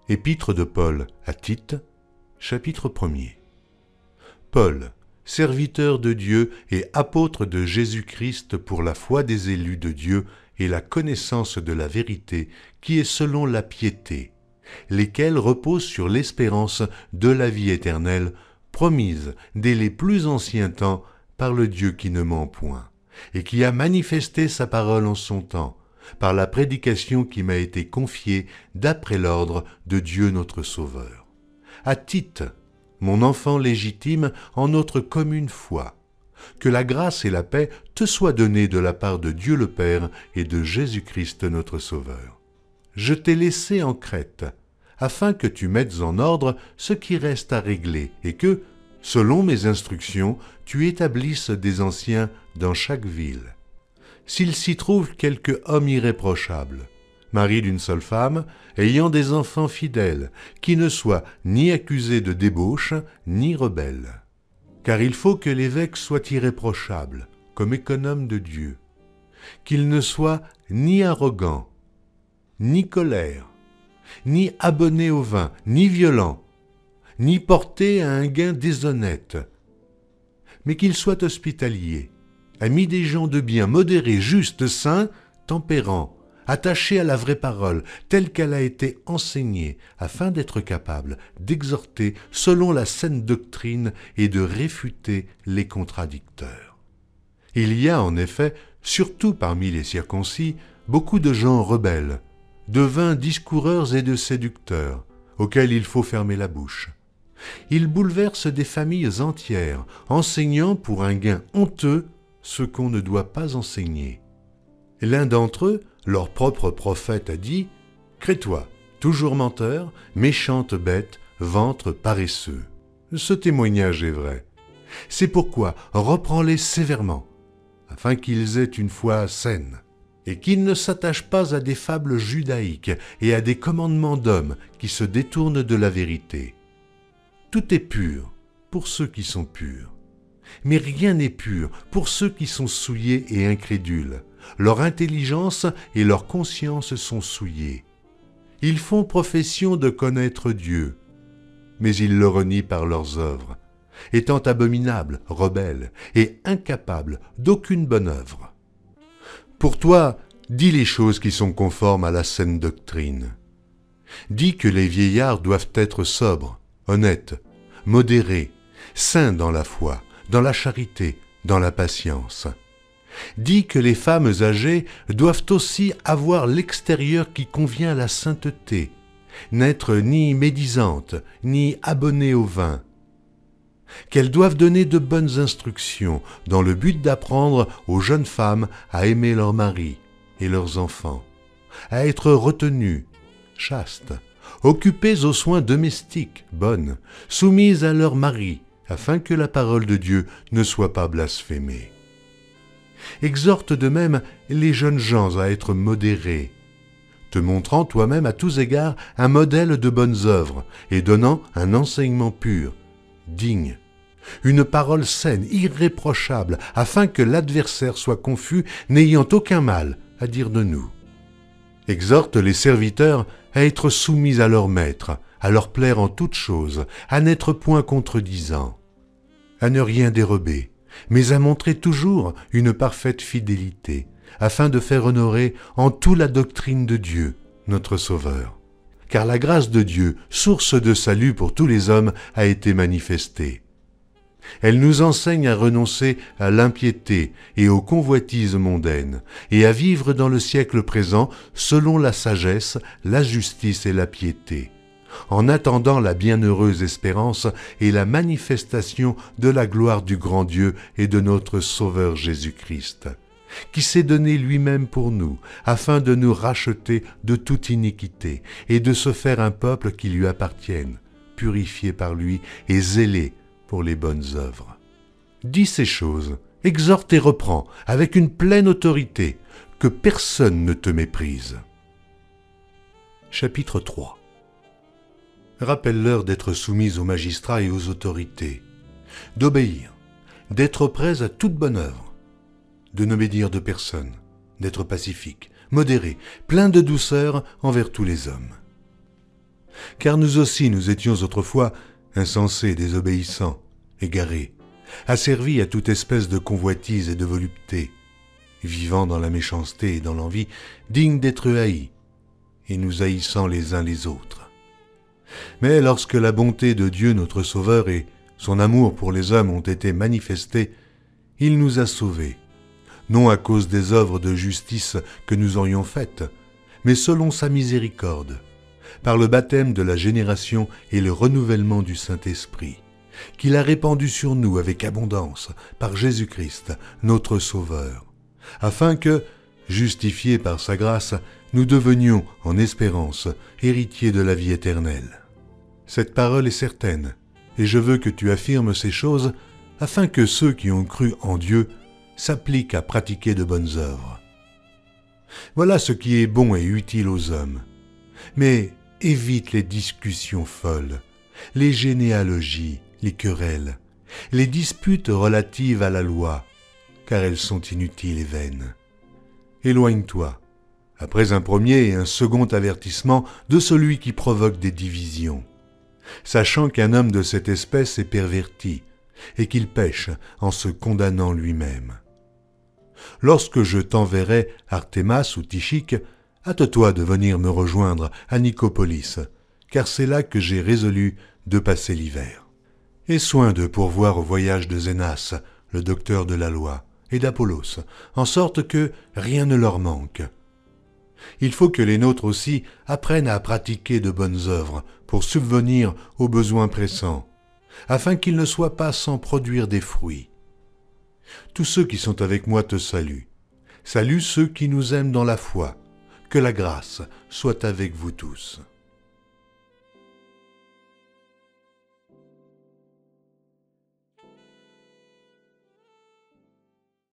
Épître de Paul à Tite, chapitre 1er. Paul, serviteur de Dieu et apôtre de Jésus-Christ pour la foi des élus de Dieu et la connaissance de la vérité qui est selon la piété, lesquels reposent sur l'espérance de la vie éternelle, promise dès les plus anciens temps par le Dieu qui ne ment point, et qui a manifesté sa parole en son temps, par la prédication qui m'a été confiée d'après l'ordre de Dieu notre Sauveur. À Tite, mon enfant légitime en notre commune foi, que la grâce et la paix te soient données de la part de Dieu le Père et de Jésus-Christ notre Sauveur. Je t'ai laissé en Crète, afin que tu mettes en ordre ce qui reste à régler, et que, selon mes instructions, tu établisses des anciens dans chaque ville. S'il s'y trouve quelque homme irréprochable, mari d'une seule femme, ayant des enfants fidèles, qui ne soit ni accusé de débauche, ni rebelle. Car il faut que l'évêque soit irréprochable, comme économe de Dieu, qu'il ne soit ni arrogant, ni colère, ni abonné au vin, ni violent, ni porté à un gain déshonnête, mais qu'il soit hospitalier, ami des gens de bien, modéré, juste, saint, tempérant, attaché à la vraie parole, telle qu'elle a été enseignée, afin d'être capable d'exhorter selon la saine doctrine et de réfuter les contradicteurs. Il y a en effet, surtout parmi les circoncis, beaucoup de gens rebelles, de vains discoureurs et de séducteurs, auxquels il faut fermer la bouche. Ils bouleversent des familles entières, enseignant pour un gain honteux ce qu'on ne doit pas enseigner. L'un d'entre eux, leur propre prophète, a dit « Crée-toi, toujours menteur, méchante bête, ventre paresseux ». Ce témoignage est vrai. C'est pourquoi reprends-les sévèrement, afin qu'ils aient une foi saine, et qu'ils ne s'attachent pas à des fables judaïques et à des commandements d'hommes qui se détournent de la vérité. Tout est pur pour ceux qui sont purs. Mais rien n'est pur pour ceux qui sont souillés et incrédules. Leur intelligence et leur conscience sont souillées. Ils font profession de connaître Dieu, mais ils le renient par leurs œuvres, étant abominables, rebelles et incapables d'aucune bonne œuvre. Pour toi, dis les choses qui sont conformes à la saine doctrine. Dis que les vieillards doivent être sobres, honnêtes, modérés, saints dans la foi, dans la charité, dans la patience. Dis que les femmes âgées doivent aussi avoir l'extérieur qui convient à la sainteté, n'être ni médisantes, ni abonnées au vin. Qu'elles doivent donner de bonnes instructions dans le but d'apprendre aux jeunes femmes à aimer leurs maris et leurs enfants, à être retenues, chastes, occupées aux soins domestiques, bonnes, soumises à leurs maris, afin que la parole de Dieu ne soit pas blasphémée. Exhorte de même les jeunes gens à être modérés, te montrant toi-même à tous égards un modèle de bonnes œuvres et donnant un enseignement pur, digne, une parole saine, irréprochable, afin que l'adversaire soit confus, n'ayant aucun mal à dire de nous. Exhorte les serviteurs à être soumis à leur maître, à leur plaire en toutes choses, à n'être point contredisants, à ne rien dérober, mais à montrer toujours une parfaite fidélité, afin de faire honorer en tout la doctrine de Dieu, notre Sauveur. Car la grâce de Dieu, source de salut pour tous les hommes, a été manifestée. Elle nous enseigne à renoncer à l'impiété et aux convoitises mondaines, et à vivre dans le siècle présent selon la sagesse, la justice et la piété, en attendant la bienheureuse espérance et la manifestation de la gloire du grand Dieu et de notre Sauveur Jésus-Christ, qui s'est donné lui-même pour nous, afin de nous racheter de toute iniquité et de se faire un peuple qui lui appartienne, purifié par lui et zélé pour les bonnes œuvres. Dis ces choses, exhorte et reprends avec une pleine autorité, que personne ne te méprise. Chapitre 3. Rappelle-leur d'être soumis aux magistrats et aux autorités, d'obéir, d'être prêts à toute bonne œuvre, de ne médire de personne, d'être pacifique, modéré, plein de douceur envers tous les hommes. Car nous aussi nous étions autrefois insensés, désobéissants, égarés, asservis à toute espèce de convoitise et de volupté, vivant dans la méchanceté et dans l'envie, dignes d'être haïs, et nous haïssant les uns les autres. Mais lorsque la bonté de Dieu notre Sauveur et son amour pour les hommes ont été manifestés, il nous a sauvés, non à cause des œuvres de justice que nous aurions faites, mais selon sa miséricorde, par le baptême de la génération et le renouvellement du Saint-Esprit, qu'il a répandu sur nous avec abondance par Jésus-Christ, notre Sauveur, afin que, justifiés par sa grâce, nous devenions, en espérance, héritiers de la vie éternelle. Cette parole est certaine, et je veux que tu affirmes ces choses, afin que ceux qui ont cru en Dieu s'appliquent à pratiquer de bonnes œuvres. Voilà ce qui est bon et utile aux hommes. Mais évite les discussions folles, les généalogies, les querelles, les disputes relatives à la loi, car elles sont inutiles et vaines. Éloigne-toi, après un premier et un second avertissement, de celui qui provoque des divisions, sachant qu'un homme de cette espèce est perverti, et qu'il pêche en se condamnant lui-même. Lorsque je t'enverrai Artémas ou Tychique, hâte-toi de venir me rejoindre à Nicopolis, car c'est là que j'ai résolu de passer l'hiver. Aie soin de pourvoir au voyage de Zénas, le docteur de la loi, et d'Apollos, en sorte que rien ne leur manque. Il faut que les nôtres aussi apprennent à pratiquer de bonnes œuvres pour subvenir aux besoins pressants, afin qu'ils ne soient pas sans produire des fruits. Tous ceux qui sont avec moi te saluent. Salue ceux qui nous aiment dans la foi. Que la grâce soit avec vous tous.